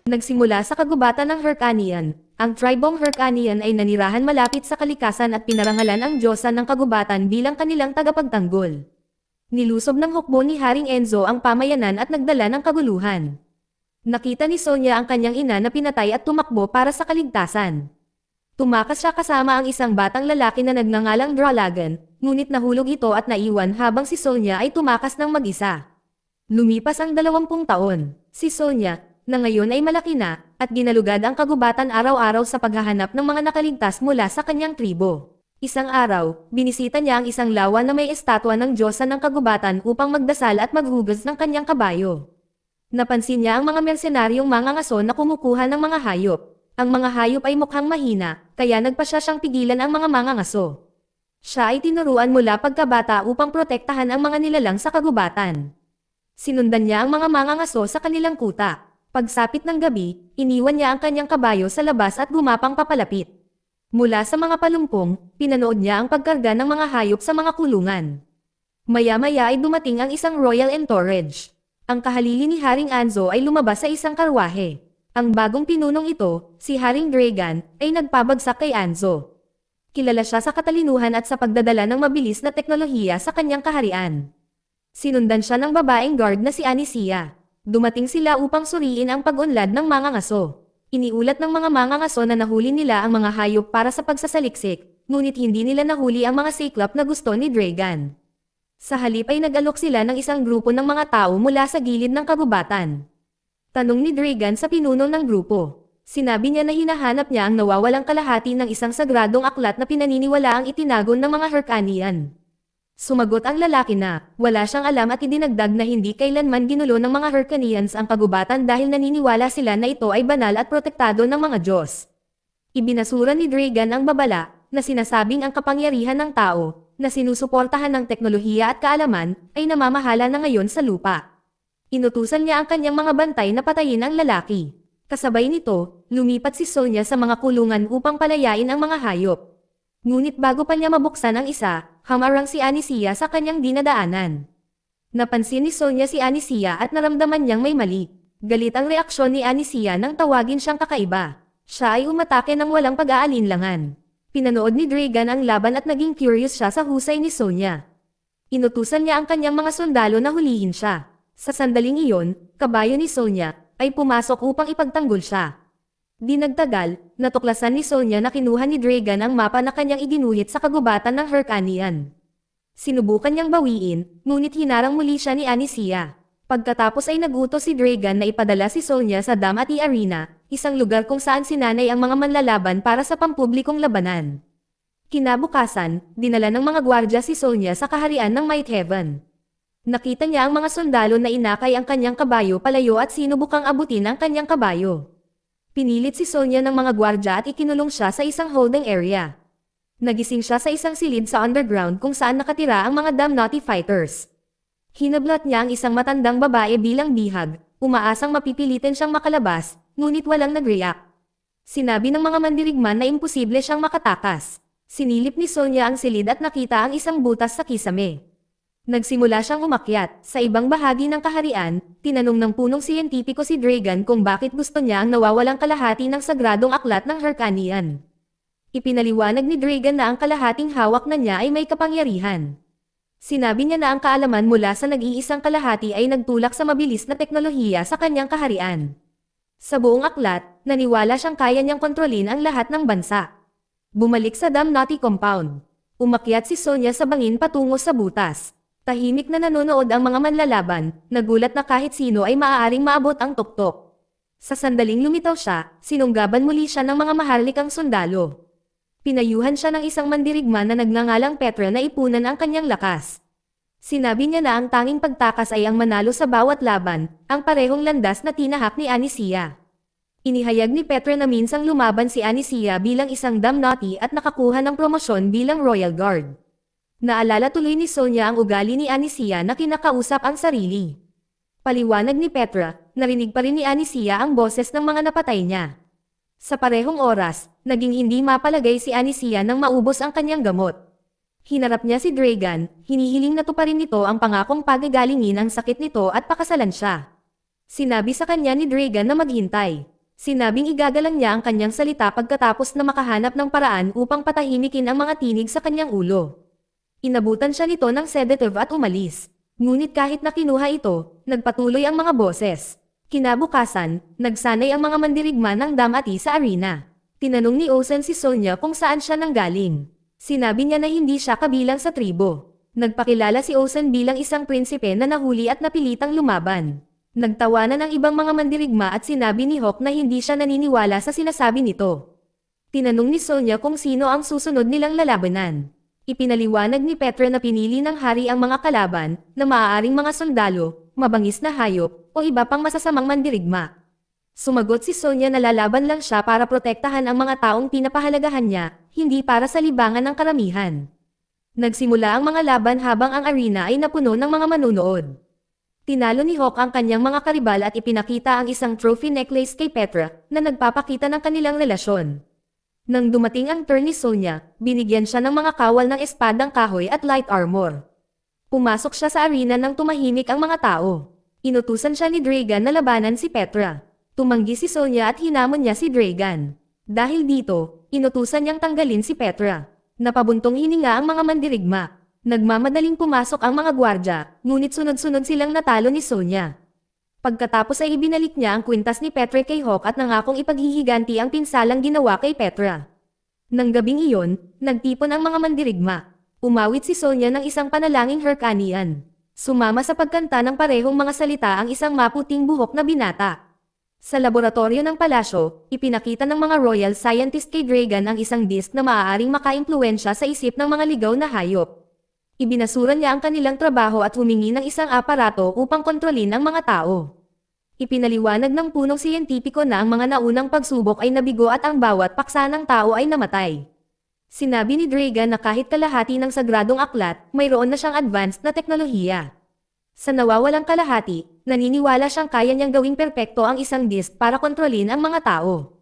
Nagsimula sa kagubatan ng Hyrkanian. Ang tribong Hyrkanian ay nanirahan malapit sa kalikasan at pinarangalan ang diyosa ng kagubatan bilang kanilang tagapagtanggol. Nilusob ng hukbo ni Haring Enzo ang pamayanan at nagdala ng kaguluhan. Nakita ni Sonia ang kanyang ina na pinatay at tumakbo para sa kaligtasan. Tumakas siya kasama ang isang batang lalaki na nagngangalang Dralagan, ngunit nahulog ito at naiwan habang si Sonia ay tumakas ng mag-isa. Lumipas ang 20 taon. Si Sonia, na ngayon ay malaki na, at ginalugad ang kagubatan araw-araw sa paghahanap ng mga nakaligtas mula sa kanyang tribo. Isang araw, binisita niya ang isang lawa na may estatwa ng diyosa ng kagubatan upang magdasal at maghugas ng kanyang kabayo. Napansin niya ang mga mersenaryong mangangaso na kumukuha ng mga hayop. Ang mga hayop ay mukhang mahina, kaya nagpasya siyang pigilan ang mga mangangaso. Siya ay tinuruan mula pagkabata upang protektahan ang mga nilalang sa kagubatan. Sinundan niya ang mga mangangaso sa kanilang kuta. Pagsapit ng gabi, iniwan niya ang kanyang kabayo sa labas at gumapang papalapit. Mula sa mga palumpong, pinanood niya ang pagkarga ng mga hayop sa mga kulungan. Maya-maya ay dumating ang isang royal entourage. Ang kahalili ni Haring Anzo ay lumabas sa isang karwahe. Ang bagong pinunong ito, si Haring Dragan, ay nagpabagsak kay Anzo. Kilala siya sa katalinuhan at sa pagdadala ng mabilis na teknolohiya sa kanyang kaharian. Sinundan siya ng babaeng guard na si Anicia. Dumating sila upang suriin ang pag-unlad ng mangangaso. Iniulat ng mga mangangaso na nahuli nila ang mga hayop para sa pagsasaliksik, ngunit hindi nila nahuli ang mga cyclop na gusto ni Dragan. Sa halip ay nag-alok sila ng isang grupo ng mga tao mula sa gilid ng kagubatan. Tanong ni Dragan sa pinuno ng grupo. Sinabi niya na hinahanap niya ang nawawalang kalahati ng isang sagradong aklat na pinaniniwala ang itinagon ng mga Hyrkanian. Sumagot ang lalaki na, wala siyang alam at idinagdag na hindi kailanman ginulo ng mga Hyrkanians ang kagubatan dahil naniniwala sila na ito ay banal at protektado ng mga Diyos. Ibinasura ni Dragan ang babala, na sinasabing ang kapangyarihan ng tao, na sinusuportahan ng teknolohiya at kaalaman, ay namamahala na ngayon sa lupa. Inutusan niya ang kanyang mga bantay na patayin ang lalaki. Kasabay nito, lumipat si Sonia sa mga kulungan upang palayain ang mga hayop. Ngunit bago pa niya mabuksan ang isa, hamarang si Anicia sa kanyang dinadaanan. Napansin ni Sonia si Anicia at naramdaman niyang may mali. Galit ang reaksyon ni Anicia nang tawagin siyang kakaiba. Siya ay umatake ng walang pag-aalinlangan. Pinanood ni Dragan ang laban at naging curious siya sa husay ni Sonia. Inutusan niya ang kanyang mga sundalo na hulihin siya. Sa sandaling iyon, kabayo ni Sonia ay pumasok upang ipagtanggol siya. Di nagtagal, natuklasan ni Sonia na kinuha ni Dragan ang mapa na kanyang iginuhit sa kagubatan ng Hyrkanian. Sinubukan niyang bawiin, ngunit hinarang muli siya ni Anicia. Pagkatapos ay nagutos si Dragan na ipadala si Sonia sa Damati Arena, isang lugar kung saan sinanay ang mga manlalaban para sa pampublikong labanan. Kinabukasan, dinala ng mga gwardya si Sonia sa kaharian ng Might Heaven. Nakita niya ang mga sundalo na inakay ang kanyang kabayo palayo at sinubukang abutin ang kanyang kabayo. Pinilit si Sonia ng mga gwardya at ikinulong siya sa isang holding area. Nagising siya sa isang silid sa underground kung saan nakatira ang mga Damnati fighters. Hinablot niya ang isang matandang babae bilang bihag, umaasang mapipilitin siyang makalabas, ngunit walang nag-react. Sinabi ng mga mandirigman na imposible siyang makatakas. Sinilip ni Sonia ang silid at nakita ang isang butas sa kisame. Nagsimula siyang umakyat. Sa ibang bahagi ng kaharian, tinanong ng punong siyentipiko si Dragan kung bakit gusto niya ang nawawalang kalahati ng sagradong aklat ng Hyrkanian. Ipinaliwanag ni Dragan na ang kalahating hawak na niya ay may kapangyarihan. Sinabi niya na ang kaalaman mula sa nag-iisang kalahati ay nagtulak sa mabilis na teknolohiya sa kanyang kaharian. Sa buong aklat, naniwala siyang kaya niyang kontrolin ang lahat ng bansa. Bumalik sa Damnati compound. Umakyat si Sonia sa bangin patungo sa butas. Tahimik na nanonood ang mga manlalaban, nagulat na kahit sino ay maaaring maabot ang tuktok. Sa sandaling lumitaw siya, sinunggaban muli siya ng mga maharlikang sundalo. Pinayuhan siya ng isang mandirigman na nagngangalang Petra na ipunan ang kanyang lakas. Sinabi niya na ang tanging pagtakas ay ang manalo sa bawat laban, ang parehong landas na tinahak ni Anicia. Inihayag ni Petra na minsang lumaban si Anicia bilang isang Damnati at nakakuha ng promosyon bilang Royal Guard. Naalala tuloy ni Sonia ang ugali ni Anicia na kinakausap ang sarili. Paliwanag ni Petra, narinig pa rin ni Anicia ang boses ng mga napatay niya. Sa parehong oras, naging hindi mapalagay si Anicia nang maubos ang kanyang gamot. Hinarap niya si Dragan, hinihiling na tuparin nito ang pangakong pagagalingin ang sakit nito at pakasalan siya. Sinabi sa kanya ni Dragan na maghintay. Sinabing igagalang niya ang kanyang salita pagkatapos na makahanap ng paraan upang patahimikin ang mga tinig sa kanyang ulo. Inabutan siya nito ng sedative at umalis. Ngunit kahit na kinuha ito, nagpatuloy ang mga boses. Kinabukasan, nagsanay ang mga mandirigma ng damati sa arena. Tinanong ni Osen si Sonya kung saan siya nanggaling. Sinabi niya na hindi siya kabilang sa tribo. Nagpakilala si Osen bilang isang prinsipe na nahuli at napilitang lumaban. Nagtawanan ang ibang mga mandirigma at sinabi ni Hawk na hindi siya naniniwala sa sinasabi nito. Tinanong ni Sonya kung sino ang susunod nilang lalabanan. Ipinaliwanag ni Petra na pinili ng hari ang mga kalaban na maaaring mga sundalo, mabangis na hayop, o iba pang masasamang mandirigma. Sumagot si Sonya na lalaban lang siya para protektahan ang mga taong pinapahalagahan niya, hindi para sa libangan ng karamihan. Nagsimula ang mga laban habang ang arena ay napuno ng mga manunood. Tinalo ni Hawk ang kanyang mga karibal at ipinakita ang isang trophy necklace kay Petra na nagpapakita ng kanilang relasyon. Nang dumating ang turn ni Sonya, binigyan siya ng mga kawal ng espadang kahoy at light armor. Pumasok siya sa arena nang tumahimik ang mga tao. Inutusan siya ni Dragan na labanan si Petra. Tumanggi si Sonya at hinamon niya si Dragan. Dahil dito, inutusan niyang tanggalin si Petra. Napabuntong hininga ang mga mandirigma. Nagmamadaling pumasok ang mga gwardya, ngunit sunod-sunod silang natalo ni Sonya. Pagkatapos ay ibinalik niya ang kwintas ni Petra kay Hawk at nangakong ipaghihiganti ang pinsalang ginawa kay Petra. Nang gabing iyon, nagtipon ang mga mandirigma. Umawit si Sonya ng isang panalangin Hyrcanian. Sumama sa pagkanta ng parehong mga salita ang isang maputing buhok na binata. Sa laboratorio ng palasyo, ipinakita ng mga royal scientist kay Dragan ang isang disk na maaaring makaimpluwensya sa isip ng mga ligaw na hayop. Ibinasura niya ang kanilang trabaho at humingi ng isang aparato upang kontrolin ang mga tao. Ipinaliwanag ng punong siyentipiko na ang mga naunang pagsubok ay nabigo at ang bawat paksa ng tao ay namatay. Sinabi ni Dragan na kahit kalahati ng sagradong aklat, mayroon na siyang advanced na teknolohiya. Sa nawawalang kalahati, naniniwala siyang kaya niyang gawing perpekto ang isang disk para kontrolin ang mga tao.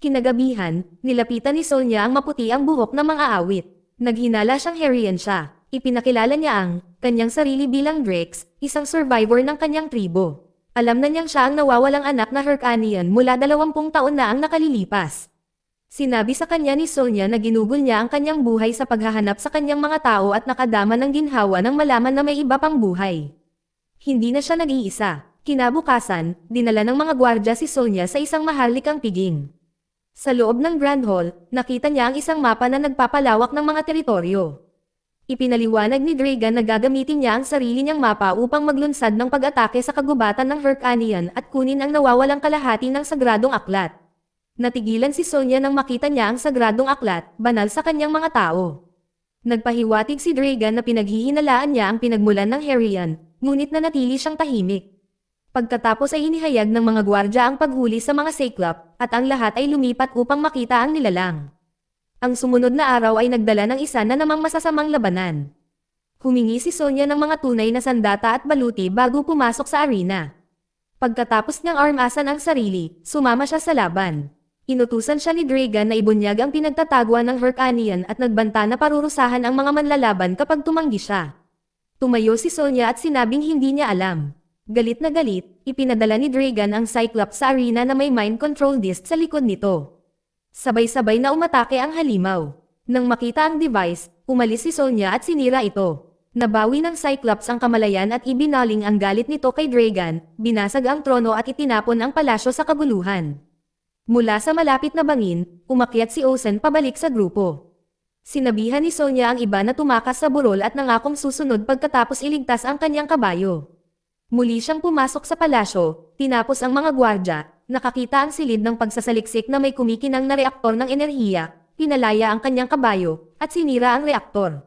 Kinagabihan, nilapitan ni Sonya ang maputi ang buhok ng mga awit. Naghinala siyang Herian siya. Ipinakilala niya ang kanyang sarili bilang Drex, isang survivor ng kanyang tribo. Alam na niyang siya ang nawawalang anak na Hyrcanian mula 20 taon na ang nakalilipas. Sinabi sa kanya ni Sonya na ginugol niya ang kanyang buhay sa paghahanap sa kanyang mga tao at nakadama ng ginhawa nang malaman na may iba pang buhay. Hindi na siya nag-iisa. Kinabukasan, dinala ng mga gwardya si Sonya sa isang maharlikang piging. Sa loob ng Grand Hall, nakita niya ang isang mapa na nagpapalawak ng mga teritoryo. Ipinaliwanag ni Dragan na gagamitin niya ang sarili niyang mapa upang maglunsad ng pag-atake sa kagubatan ng Hyrcanian at kunin ang nawawalang kalahati ng sagradong aklat. Natigilan si Sonya nang makita niya ang sagradong aklat, banal sa kanyang mga tao. Nagpahiwatig si Dragan na pinaghihinalaan niya ang pinagmulan ng Herian, ngunit nanatili siyang tahimik. Pagkatapos ay inihayag ng mga gwardya ang paghuli sa mga Cyclop, at ang lahat ay lumipat upang makita ang nilalang. Ang sumunod na araw ay nagdala ng isa na namang masasamang labanan. Humingi si Sonya ng mga tunay na sandata at baluti bago pumasok sa arena. Pagkatapos niyang armasan ang sarili, sumama siya sa laban. Inutusan siya ni Dragan na ibunyag ang pinagtataguan ng Hyrcanian at nagbanta na parurusahan ang mga manlalaban kapag tumanggi siya. Tumayo si Sonya at sinabing hindi niya alam. Galit na galit, ipinadala ni Dragan ang Cyclops sa arena na may mind control disc sa likod nito. Sabay-sabay na umatake ang halimaw. Nang makita ang device, umalis si Sonya at sinira ito. Nabawi ng Cyclops ang kamalayan at ibinaling ang galit nito kay Dragan, binasag ang trono at itinapon ang palasyo sa kaguluhan. Mula sa malapit na bangin, umakyat si Osen pabalik sa grupo. Sinabihan ni Sonya ang iba na tumakas sa burol at nangakong susunod pagkatapos iligtas ang kanyang kabayo. Muli siyang pumasok sa palasyo, tinapos ang mga gwardya, nakakita ang silid ng pagsasaliksik na may kumikinang na reaktor ng enerhiya, pinalaya ang kanyang kabayo, at sinira ang reaktor.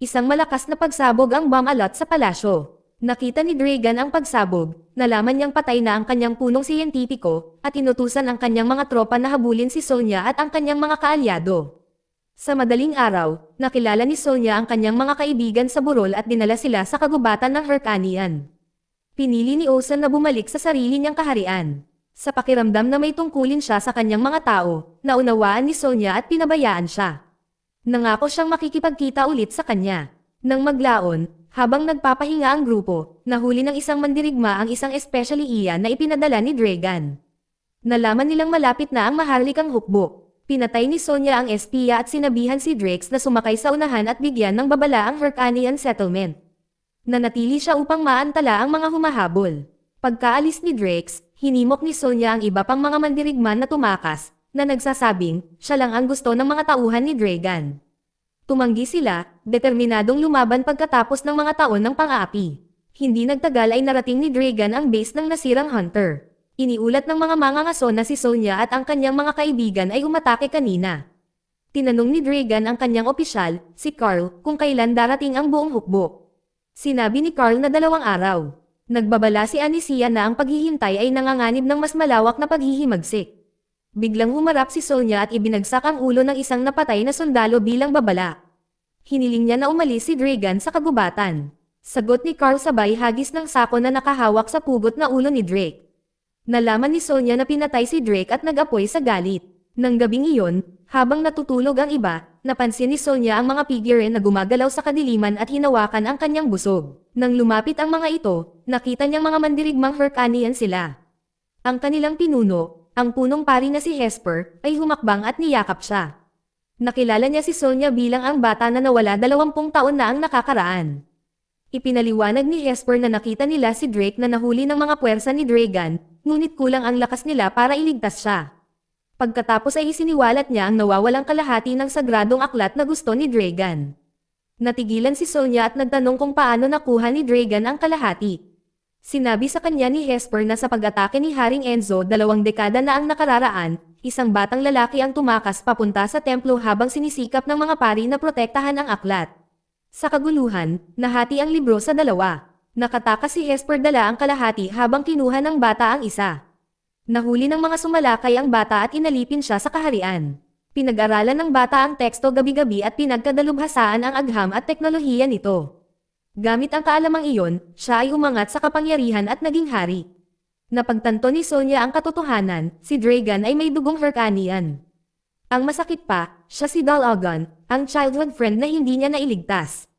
Isang malakas na pagsabog ang bomb alot sa palasyo. Nakita ni Dragan ang pagsabog, nalaman niyang patay na ang kanyang punong siyentipiko, at inutusan ang kanyang mga tropa na habulin si Sonya at ang kanyang mga kaalyado. Sa madaling araw, nakilala ni Sonya ang kanyang mga kaibigan sa burol at dinala sila sa kagubatan ng Hyrcanian. Pinili ni Osen na bumalik sa sarili niyang kaharian. Sa pakiramdam na may tungkulin siya sa kanyang mga tao, naunawaan ni Sonya at pinabayaan siya. Nangako siyang makikipagkita ulit sa kanya. Nang maglaon, habang nagpapahinga ang grupo, nahuli ng isang mandirigma ang isang especially iyan na ipinadala ni Dragan. Nalaman nilang malapit na ang maharlikang hukbo. Pinatay ni Sonya ang espiya at sinabihan si Drax na sumakay sa unahan at bigyan ng babala ang Hyrcanian settlement. Nanatili siya upang maantala ang mga humahabol. Pagkaalis ni Drax, hinimok ni Sonya ang iba pang mga mandirigman na tumakas, na nagsasabing, siya lang ang gusto ng mga tauhan ni Dragan. Tumanggi sila, determinadong lumaban pagkatapos ng mga taon ng pang-aapi. Hindi nagtagal ay narating ni Dragan ang base ng nasirang Hunter. Iniulat ng mga mangangaso na si Sonya at ang kanyang mga kaibigan ay umatake kanina. Tinanong ni Dragan ang kanyang opisyal, si Carl, kung kailan darating ang buong hukbo. Sinabi ni Carl na 2 araw. Nagbabala si Anicia na ang paghihintay ay nanganganib ng mas malawak na paghihimagsik. Biglang humarap si Sonya at ibinagsak ang ulo ng isang napatay na sundalo bilang babala. Hiniling niya na umalis si Dragan sa kagubatan. Sagot ni Carl sabay hagis ng sako na nakahawak sa pugot na ulo ni Drake. Nalaman ni Sonya na pinatay si Drake at nag-apoy sa galit. Nang gabing iyon, habang natutulog ang iba, napansin ni Sonya ang mga figure na gumagalaw sa kadiliman at hinawakan ang kanyang busog. Nang lumapit ang mga ito, nakita niyang mga mandirigmang Hyrcanian sila. Ang kanilang pinuno, ang punong pari na si Hesper, ay humakbang at niyakap siya. Nakilala niya si Sonya bilang ang bata na nawala 20 taon na ang nakakaraan. Ipinaliwanag ni Hesper na nakita nila si Drake na nahuli ng mga puwersa ni Dragan, ngunit kulang ang lakas nila para iligtas siya. Pagkatapos ay isiniwalat niya ang nawawalang kalahati ng sagradong aklat na gusto ni Dragan. Natigilan si Sonya at nagtanong kung paano nakuha ni Dragan ang kalahati. Sinabi sa kanya ni Hesper na sa pag-atake ni Haring Enzo 2 dekada na ang nakararaan, isang batang lalaki ang tumakas papunta sa templo habang sinisikap ng mga pari na protektahan ang aklat. Sa kaguluhan, nahati ang libro sa 2. Nakatakas si Hesper dala ang kalahati habang kinuha ng bata ang isa. Nahuli ng mga sumalakay ang bata at inalipin siya sa kaharian. Pinag-aralan ng bata ang teksto gabi-gabi at pinagkadalubhasaan ang agham at teknolohiya nito. Gamit ang kaalamang iyon, siya ay umangat sa kapangyarihan at naging hari. Napagtanto ni Sonya ang katotohanan, si Dragan ay may dugong Hyrcanian. Ang masakit pa, siya si Dalagan, ang childhood friend na hindi niya nailigtas.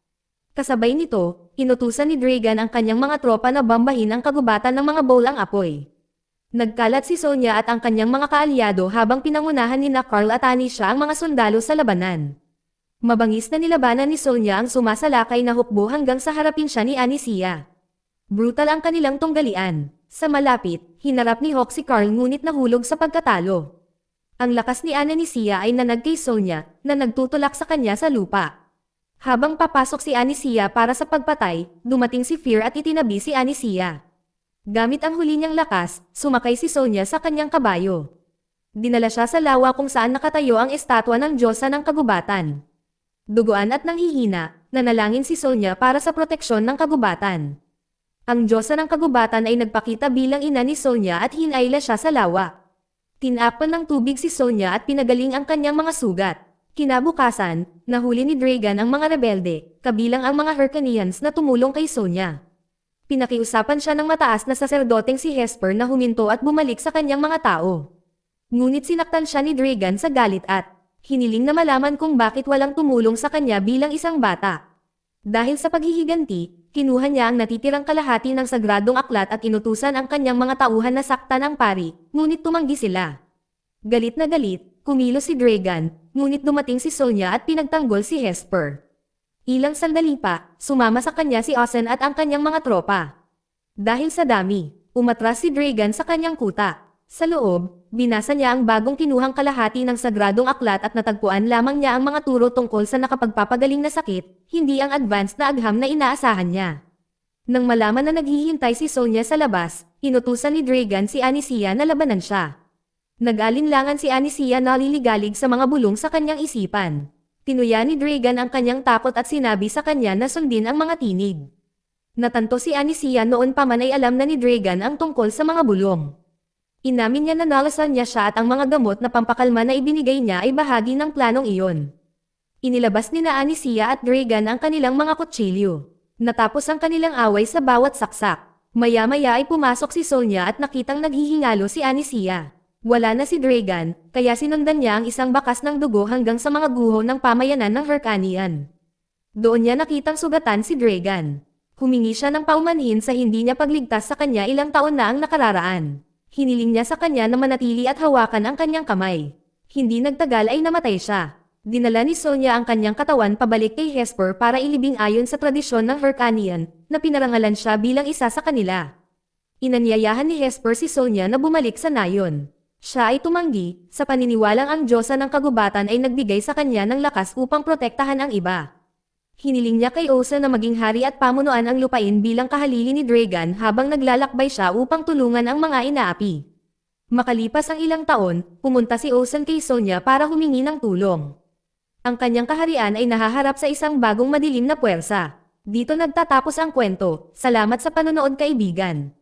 Kasabay nito, inutusan ni Dragan ang kanyang mga tropa na bambahin ang kagubatan ng mga bolang apoy. Nagkalat si Sonya at ang kanyang mga kaalyado habang pinangunahan ni Carl at Anicia ang mga sundalo sa labanan. Mabangis na nilabanan ni Sonya ang sumasalakay na hukbo hanggang sa harapin siya ni Anicia. Brutal ang kanilang tunggalian. Sa malapit, hinarap ni Hawk si Carl ngunit nahulog sa pagkatalo. Ang lakas ni Anicia ay nanag kay Sonya, na nagtutulak sa kanya sa lupa. Habang papasok si Anicia para sa pagpatay, dumating si Fear at itinabi si Anicia. Gamit ang huli niyang lakas, sumakay si Sonya sa kanyang kabayo. Dinala siya sa lawa kung saan nakatayo ang estatwa ng Diyosa ng Kagubatan. Duguan at nanghihina, nanalangin si Sonya para sa proteksyon ng kagubatan. Ang Diyosa ng Kagubatan ay nagpakita bilang ina ni Sonya at hinayla siya sa lawa. Tinakpan ng tubig si Sonya at pinagaling ang kanyang mga sugat. Kinabukasan, nahuli ni Dragan ang mga rebelde, kabilang ang mga Hyrcanians na tumulong kay Sonya. Pinakiusapan siya ng mataas na saserdoteng si Hesper na huminto at bumalik sa kanyang mga tao. Ngunit sinaktan siya ni Dragan sa galit at hiniling na malaman kung bakit walang tumulong sa kanya bilang isang bata. Dahil sa paghihiganti, kinuha niya ang natitirang kalahati ng sagradong aklat at inutusan ang kanyang mga tauhan na saktan ang pari, ngunit tumanggi sila. Galit na galit, kumilos si Dragan, ngunit dumating si Sonya at pinagtanggol si Hesper. Ilang sandali pa, sumama sa kanya si Ozen at ang kanyang mga tropa. Dahil sa dami, umatras si Dragan sa kanyang kuta. Sa loob, binasa niya ang bagong kinuhang kalahati ng sagradong aklat at natagpuan lamang niya ang mga turo tungkol sa nakapagpapagaling na sakit, hindi ang advanced na agham na inaasahan niya. Nang malaman na naghihintay si Sonya sa labas, inutusan ni Dragan si Anicia na labanan siya. Nag-alinlangan si Anicia na liligalig sa mga bulong sa kanyang isipan. Tinuya ni Dragan ang kanyang takot at sinabi sa kanya na sundin ang mga tinig. Natanto si Anicia noon pa man ay alam na ni Dragan ang tungkol sa mga bulong. Inamin niya na nalasan niya siya at ang mga gamot na pampakalma na ibinigay niya ay bahagi ng planong iyon. Inilabas ni na Anicia at Dragan ang kanilang mga kutsilyo. Natapos ang kanilang away sa bawat saksak. Maya-maya ay pumasok si Sonya at nakitang naghihingalo si Anicia. Wala na si Dragan, kaya sinundan niya ang isang bakas ng dugo hanggang sa mga guho ng pamayanan ng Hyrkanian. Doon niya nakitang sugatan si Dragan. Humingi siya ng paumanhin sa hindi niya pagligtas sa kanya ilang taon na ang nakararaan. Hiniling niya sa kanya na manatili at hawakan ang kanyang kamay. Hindi nagtagal ay namatay siya. Dinala ni Sonya ang kanyang katawan pabalik kay Hesper para ilibing ayon sa tradisyon ng Hyrkanian, na pinarangalan siya bilang isa sa kanila. Inanyayahan ni Hesper si Sonya na bumalik sa nayon. Siya ay tumanggi, sa paniniwalang ang Diyosa ng kagubatan ay nagbigay sa kanya ng lakas upang protektahan ang iba. Hiniling niya kay Osa na maging hari at pamunuan ang lupain bilang kahalili ni Dragan habang naglalakbay siya upang tulungan ang mga inaapi. Makalipas ang ilang taon, pumunta si Osan kay Sonya para humingi ng tulong. Ang kanyang kaharian ay nahaharap sa isang bagong madilim na puwersa. Dito nagtatapos ang kwento. Salamat sa panonood, kaibigan.